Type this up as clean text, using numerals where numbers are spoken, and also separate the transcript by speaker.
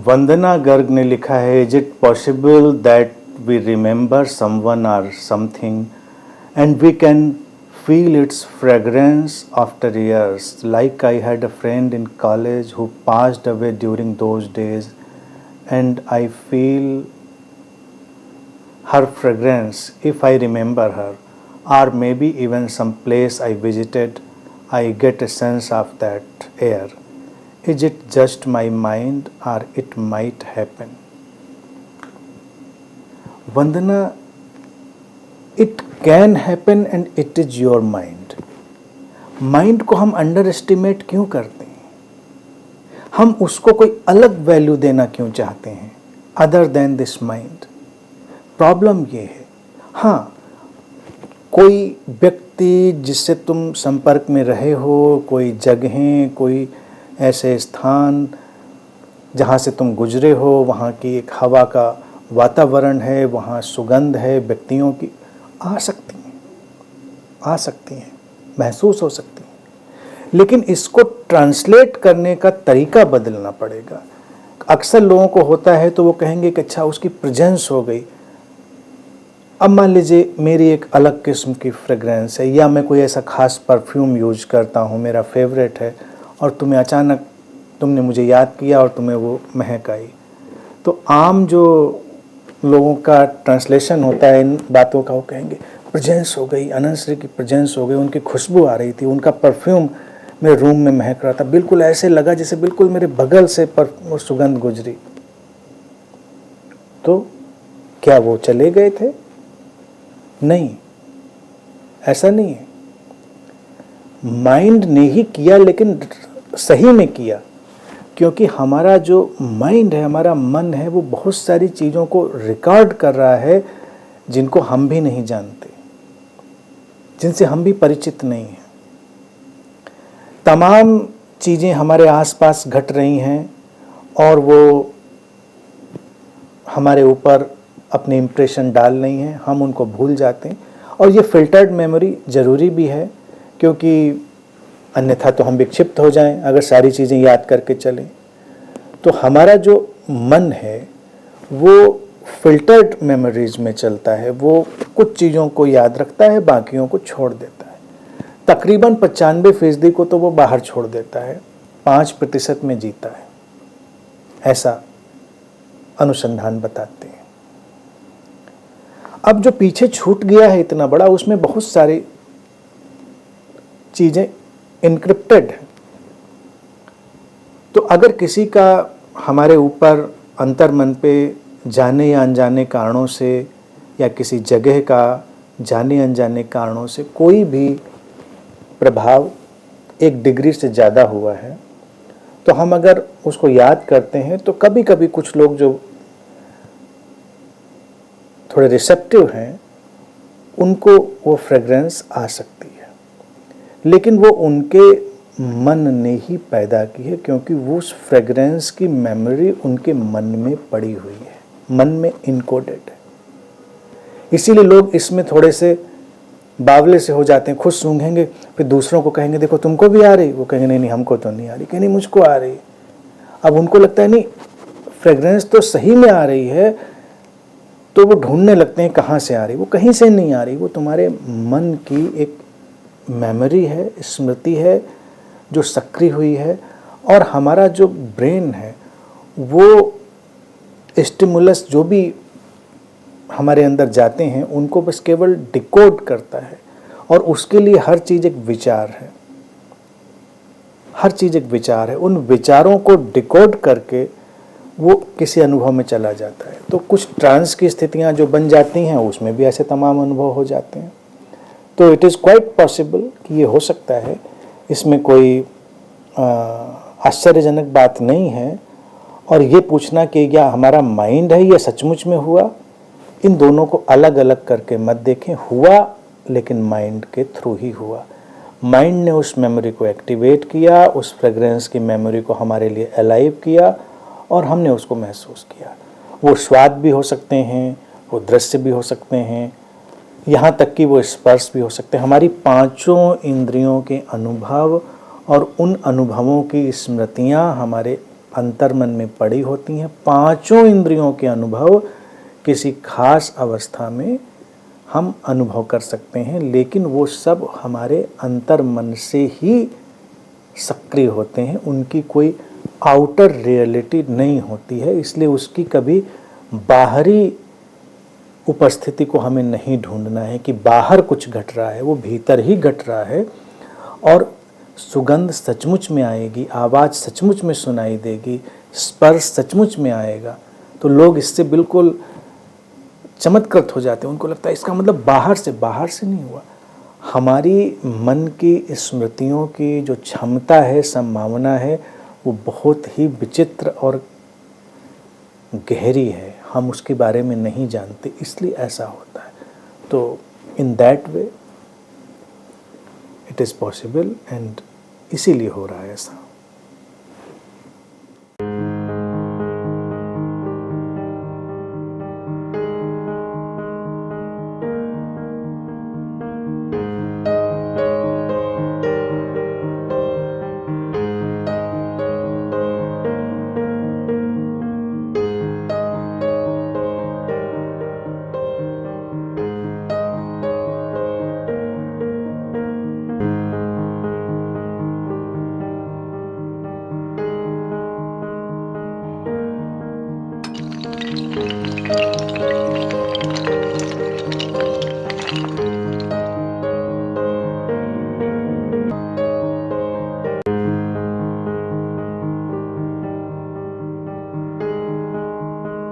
Speaker 1: वंदना गर्ग ने लिखा है, is it possible that we remember someone or something and we can feel its fragrance after years, like I had a friend in college who passed away during those days, and I feel her fragrance if I remember her, or maybe even some place I visited, I get a sense of that air. Is it just my mind or it might happen? Vandana, it can happen and it is your mind. Mind को हम under estimate क्यों करते हैं? हम उसको कोई अलग value देना क्यों चाहते हैं other than this mind? Problem ये है, हाँ, कोई व्यक्ति जिससे तुम संपर्क में रहे हो, कोई जगहें, कोई ऐसे स्थान जहाँ से तुम गुजरे हो, वहाँ की एक हवा का वातावरण है, वहाँ सुगंध है व्यक्तियों की, आ सकती हैं, महसूस हो सकती हैं, लेकिन इसको ट्रांसलेट करने का तरीका बदलना पड़ेगा। अक्सर लोगों को होता है तो वो कहेंगे कि अच्छा उसकी प्रेजेंस हो गई। अब मान लीजिए मेरी एक अलग किस्म की फ्रेगरेंस है, या मैं कोई ऐसा खास परफ्यूम यूज करता हूँ, मेरा फेवरेट है, और तुम्हें अचानक तुमने मुझे याद किया और तुम्हें वो महक आई, तो आम जो लोगों का ट्रांसलेशन होता है इन बातों का, वो कहेंगे प्रेजेंस हो गई, अनंत श्री की प्रेजेंस हो गई, उनकी खुशबू आ रही थी, उनका परफ्यूम मेरे रूम में महक रहा था, बिल्कुल ऐसे लगा जैसे बिल्कुल मेरे बगल से वो सुगंध गुजरी। तो क्या वो चले गए थे? नहीं, ऐसा नहीं है। माइंड ने ही किया, लेकिन सही में किया, क्योंकि हमारा जो माइंड है, हमारा मन है, वो बहुत सारी चीज़ों को रिकॉर्ड कर रहा है जिनको हम भी नहीं जानते, जिनसे हम भी परिचित नहीं हैं। तमाम चीज़ें हमारे आसपास घट रही हैं और वो हमारे ऊपर अपने इम्प्रेशन डाल रही हैं, हम उनको भूल जाते हैं। और ये फिल्टर्ड मेमोरी ज़रूरी भी है, क्योंकि अन्यथा तो हम विक्षिप्त हो जाएं अगर सारी चीज़ें याद करके चलें। तो हमारा जो मन है वो फिल्टर्ड मेमोरीज में चलता है, वो कुछ चीज़ों को याद रखता है, बाकियों को छोड़ देता है। तकरीबन 95% को तो वो बाहर छोड़ देता है, 5% में जीता है, ऐसा अनुसंधान बताते हैं। अब जो पीछे छूट गया है इतना बड़ा, उसमें बहुत सारी चीज़ें इनक्रिप्टेड है। तो अगर किसी का हमारे ऊपर अंतर्मन पे जाने या अनजाने कारणों से, या किसी जगह का जाने अनजाने कारणों से कोई भी प्रभाव 1 डिग्री से ज़्यादा हुआ है, तो हम अगर उसको याद करते हैं, तो कभी कभी कुछ लोग जो थोड़े रिसेप्टिव हैं, उनको वो फ्रेग्रेंस आ सकती है, लेकिन वो उनके मन ने ही पैदा की है, क्योंकि वो उस फ्रेग्रेंस की मेमोरी उनके मन में पड़ी हुई है, मन में इनकोडेड है। इसीलिए लोग इसमें थोड़े से बावले से हो जाते हैं, खुद सूंघेंगे, फिर दूसरों को कहेंगे देखो तुमको भी आ रही, वो कहेंगे नहीं नहीं हमको तो नहीं आ रही, कहें नहीं मुझको आ रही। अब उनको लगता है नहीं, फ्रेग्रेंस तो सही में आ रही है, तो वो ढूंढने लगते हैं कहाँ से आ रही। वो कहीं से नहीं आ रही, वो तुम्हारे मन की एक मेमोरी है, स्मृति है जो सक्रिय हुई है। और हमारा जो ब्रेन है वो स्टिमुलस जो भी हमारे अंदर जाते हैं उनको बस केवल डिकोड करता है, और उसके लिए हर चीज़ एक विचार है, हर चीज़ एक विचार है। उन विचारों को डिकोड करके वो किसी अनुभव में चला जाता है। तो कुछ ट्रांस की स्थितियाँ जो बन जाती हैं, उसमें भी ऐसे तमाम अनुभव हो जाते हैं। तो इट इज़ क्वाइट पॉसिबल कि ये हो सकता है, इसमें कोई आश्चर्यजनक बात नहीं है। और ये पूछना कि क्या हमारा माइंड है या सचमुच में हुआ, इन दोनों को अलग अलग करके मत देखें। हुआ, लेकिन माइंड के थ्रू ही हुआ। माइंड ने उस मेमोरी को एक्टिवेट किया, उस फ्रेग्रेंस की मेमोरी को हमारे लिए अलाइव किया, और हमने उसको महसूस किया। वो स्वाद भी हो सकते हैं, वो दृश्य भी हो सकते हैं, यहाँ तक कि वो स्पर्श भी हो सकते हैं। हमारी 5 इंद्रियों के अनुभव और उन अनुभवों की स्मृतियाँ हमारे अंतर्मन में पड़ी होती हैं। पांचों इंद्रियों के अनुभव किसी खास अवस्था में हम अनुभव कर सकते हैं, लेकिन वो सब हमारे अंतर्मन से ही सक्रिय होते हैं, उनकी कोई आउटर रियलिटी नहीं होती है। इसलिए उसकी कभी बाहरी उपस्थिति को हमें नहीं ढूंढना है कि बाहर कुछ घट रहा है, वो भीतर ही घट रहा है। और सुगंध सचमुच में आएगी, आवाज़ सचमुच में सुनाई देगी, स्पर्श सचमुच में आएगा, तो लोग इससे बिल्कुल चमत्कृत हो जाते हैं। उनको लगता है इसका मतलब बाहर से नहीं हुआ। हमारी मन की स्मृतियों की जो क्षमता है, संभावना है, वो बहुत ही विचित्र और गहरी है। हम उसके बारे में नहीं जानते, इसलिए ऐसा होता है। तो in that way it is possible, and इसीलिए हो रहा है ऐसा।